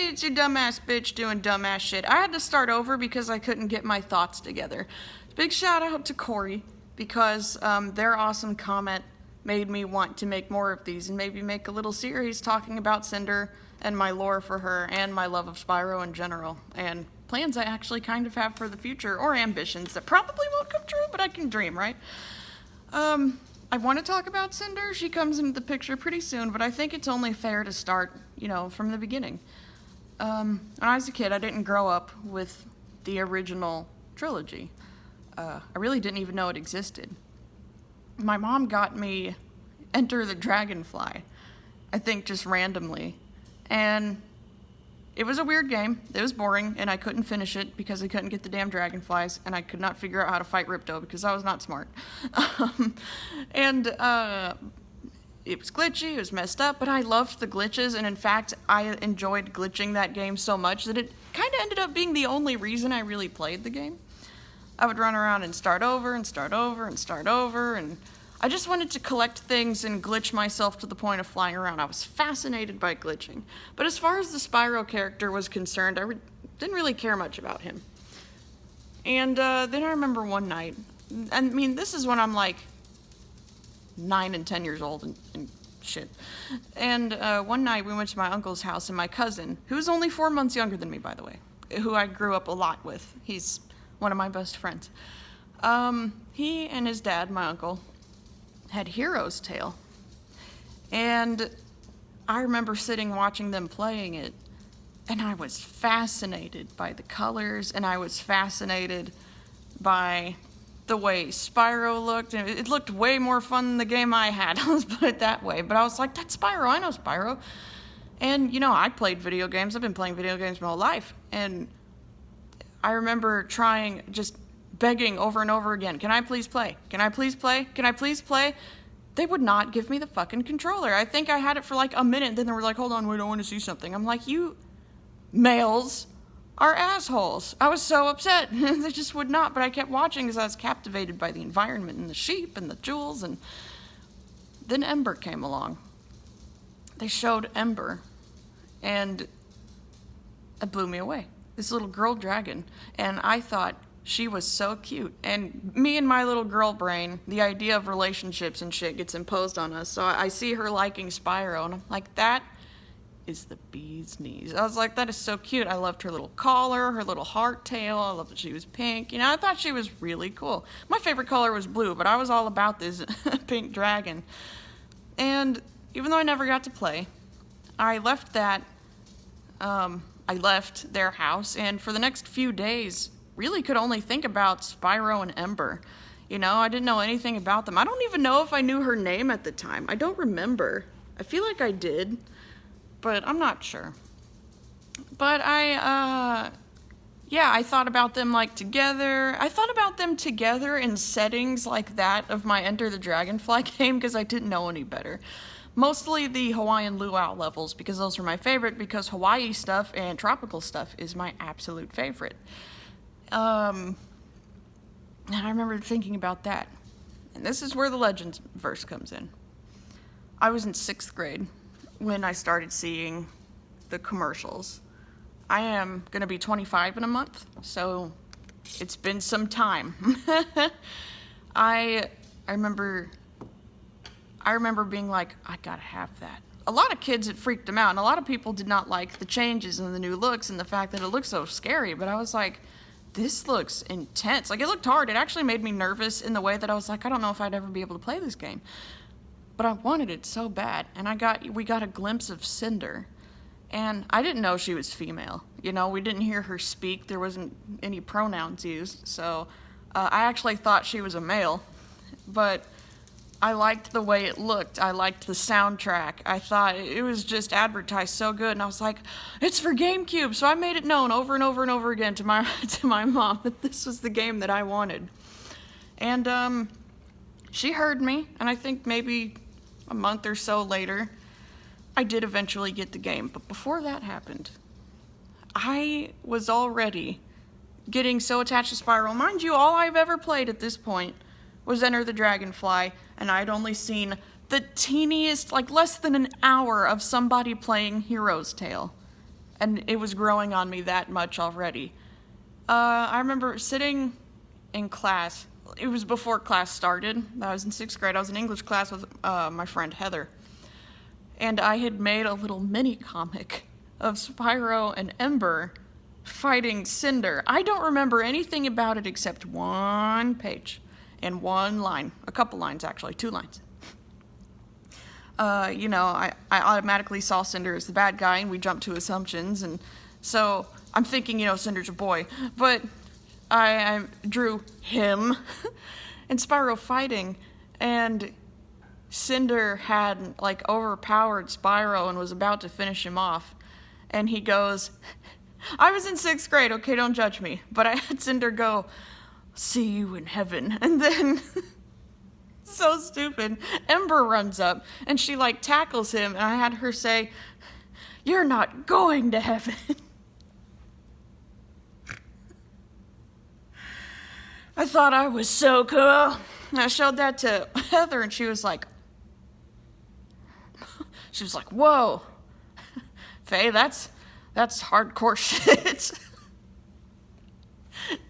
hey, it's your dumbass bitch doing dumbass shit. I had to start over because I couldn't get my thoughts together. Big shout out to Corey, because their awesome comment made me want to make more of these and maybe make a little series talking about Cinder and my lore for her and my love of Spyro in general, and plans I actually kind of have for the future, or ambitions that probably won't come true, but I can dream, right? I want to talk about Cinder. She comes into the picture pretty soon, but I think it's only fair to start, from the beginning. When I was a kid, I didn't grow up with the original trilogy. I really didn't even know it existed. My mom got me Enter the Dragonfly, I think just randomly. And it was a weird game. It was boring, and I couldn't finish it because I couldn't get the damn dragonflies, and I could not figure out how to fight Ripto because I was not smart. It was glitchy, it was messed up, but I loved the glitches, and in fact, I enjoyed glitching that game so much that it kind of ended up being the only reason I really played the game. I would run around and start over and start over and start over, and I just wanted to collect things and glitch myself to the point of flying around. I was fascinated by glitching. But as far as the Spyro character was concerned, I didn't really care much about him. And then I remember one night, I mean, this is when I'm like 9 and 10 years old and shit. And one night we went to my uncle's house, and my cousin, who's only 4 months younger than me, by the way, who I grew up a lot with, he's one of my best friends. He and his dad, my uncle, had Hero's Tale. And I remember sitting watching them playing it, and I was fascinated by the colors, and I was fascinated by the way Spyro looked, and it looked way more fun than the game I had, let's put it that way. But I was like, that's Spyro, I know Spyro. And, I played video games. I've been playing video games my whole life. And I remember just begging over and over again, can I please play? Can I please play? Can I please play? They would not give me the fucking controller. I think I had it for like a minute, then they were like, hold on, wait, I want to see something. I'm like, you males are assholes. I was so upset. They just would not, but I kept watching because I was captivated by the environment and the sheep and the jewels, and then Ember came along. They showed Ember, and it blew me away. This little girl dragon, and I thought she was so cute. And me and my little girl brain, the idea of relationships and shit gets imposed on us. So I see her liking Spyro, and I'm like, that is the bee's knees. I was like, that is so cute. I loved her little collar, her little heart tail. I loved that she was pink. I thought she was really cool. My favorite color was blue, but I was all about this pink dragon. And even though I never got to play, I left their house, and for the next few days, really could only think about Spyro and Ember. I didn't know anything about them. I don't even know if I knew her name at the time. I don't remember. I feel like I did, but I'm not sure. But I thought about them together. I thought about them together in settings like that of my Enter the Dragonfly game because I didn't know any better. Mostly the Hawaiian luau levels, because those are my favorite, because Hawaii stuff and tropical stuff is my absolute favorite. And I remember thinking about that. And this is where the Legends verse comes in. I was in 6th grade when I started seeing the commercials. I am going to be 25 in a month, so it's been some time. I remember being like, I gotta have that. A lot of kids, it freaked them out, and a lot of people did not like the changes and the new looks and the fact that it looked so scary, but I was like, this looks intense. It looked hard. It actually made me nervous in the way that I was like, I don't know if I'd ever be able to play this game. But I wanted it so bad, and we got a glimpse of Cinder, and I didn't know she was female. We didn't hear her speak. There wasn't any pronouns used, so I actually thought she was a male, but I liked the way it looked. I liked the soundtrack. I thought it was just advertised so good, and I was like, it's for GameCube. So I made it known over and over and over again to my mom that this was the game that I wanted. And she heard me, and I think maybe a month or so later, I did eventually get the game. But before that happened, I was already getting so attached to Spyro. Mind you, all I've ever played at this point was Enter the Dragonfly, and I'd only seen the teeniest, less than an hour of somebody playing Hero's Tale. and it was growing on me that much already. I remember sitting in class. It was before class started. I was in 6th grade. I was in English class with my friend Heather. And I had made a little mini comic of Spyro and Ember fighting Cinder. I don't remember anything about it except one page and one line. A couple lines, actually. 2 lines. I automatically saw Cinder as the bad guy, and we jumped to assumptions. And so I'm thinking, Cinder's a boy. But I drew him and Spyro fighting, and Cinder had overpowered Spyro and was about to finish him off. And he goes, I was in 6th grade, okay, don't judge me. But I had Cinder go, see you in heaven. And then, so stupid, Ember runs up and she tackles him, and I had her say, you're not going to heaven. I thought I was so cool. And I showed that to Heather, and she was like, whoa, Faye, that's hardcore shit.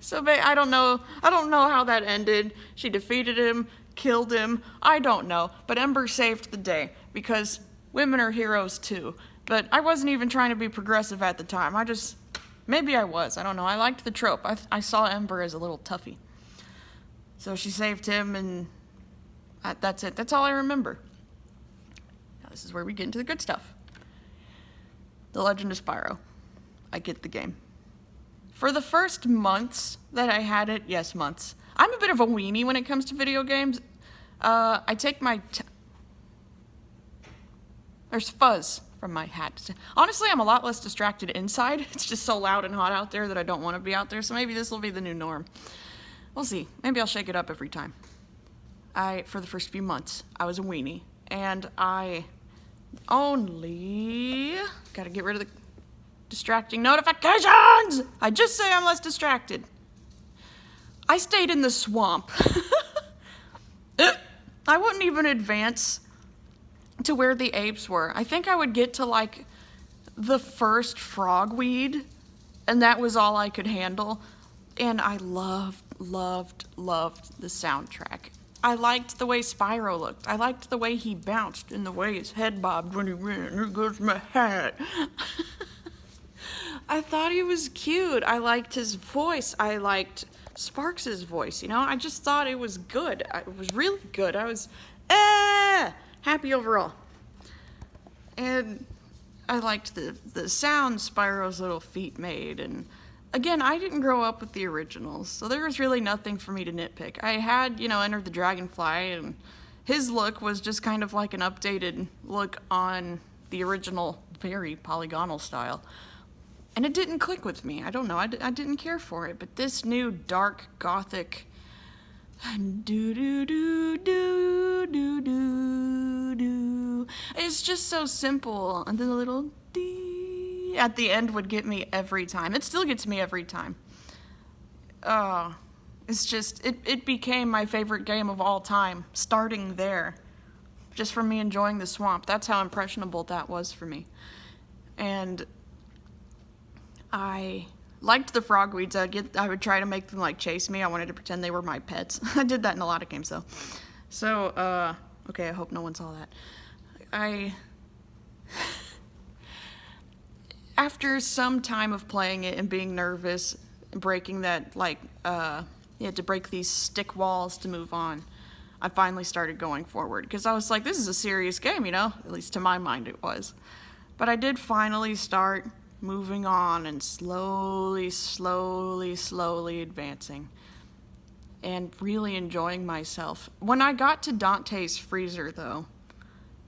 So I don't know how that ended. She defeated him, killed him, I don't know. But Ember saved the day, because women are heroes too. But I wasn't even trying to be progressive at the time. Maybe I was, I don't know. I liked the trope. I saw Ember as a little toughie. So she saved him, and that's it. That's all I remember. Now this is where we get into the good stuff. The Legend of Spyro. I get the game. For the first months that I had it, yes, months. I'm a bit of a weenie when it comes to video games. I take my... There's fuzz from my hat. Honestly, I'm a lot less distracted inside. It's just so loud and hot out there that I don't want to be out there, so maybe this will be the new norm. We'll see. Maybe I'll shake it up every time. For the first few months, I was a weenie, and I only... Gotta get rid of the distracting notifications! I just say I'm less distracted. I stayed in the swamp. I wouldn't even advance to where the apes were. I think I would get to, the first frogweed, and that was all I could handle. And I loved the soundtrack. I liked the way Spyro looked. I liked the way he bounced and the way his head bobbed when he ran. There goes my hat. I thought he was cute. I liked his voice. I liked Sparks' voice, I just thought it was good. It was really good. I was happy overall. And I liked the sound Spyro's little feet made, and again, I didn't grow up with the originals, so there was really nothing for me to nitpick. I had, Enter the Dragonfly, and his look was just kind of like an updated look on the original, very polygonal style. And it didn't click with me. I don't know, I didn't care for it. But this new dark, gothic, do-do-do-do-do-do, it's just so simple. And then the little dee at the end would get me every time. It still gets me every time. It's just, it became my favorite game of all time, starting there. Just from me enjoying the swamp. That's how impressionable that was for me. And I liked the frogweeds. I would try to make them chase me. I wanted to pretend they were my pets. I did that in a lot of games though. So, okay, I hope no one saw that. After some time of playing it and being nervous, breaking that, you had to break these stick walls to move on, I finally started going forward. Because I was like, this is a serious game, At least to my mind it was. But I did finally start moving on and slowly advancing. And really enjoying myself. When I got to Dante's Freezer, though,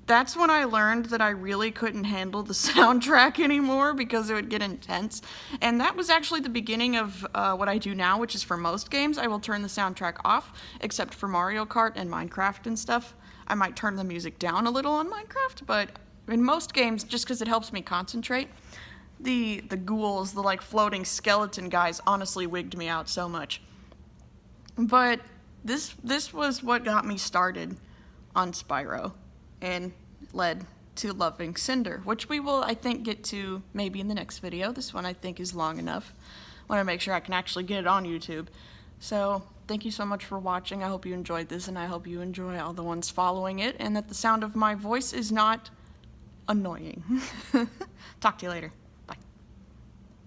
that's when I learned that I really couldn't handle the soundtrack anymore because it would get intense. And that was actually the beginning of what I do now, which is for most games, I will turn the soundtrack off, except for Mario Kart and Minecraft and stuff. I might turn the music down a little on Minecraft, but in most games, just because it helps me concentrate, the ghouls, the floating skeleton guys honestly wigged me out so much. But this was what got me started on Spyro and led to loving Cinder, which we will, I think, get to maybe in the next video. This one I think is long enough. I want to make sure I can actually get it on YouTube. So thank you so much for watching. I hope you enjoyed this, and I hope you enjoy all the ones following it, and that the sound of my voice is not annoying. Talk to you later.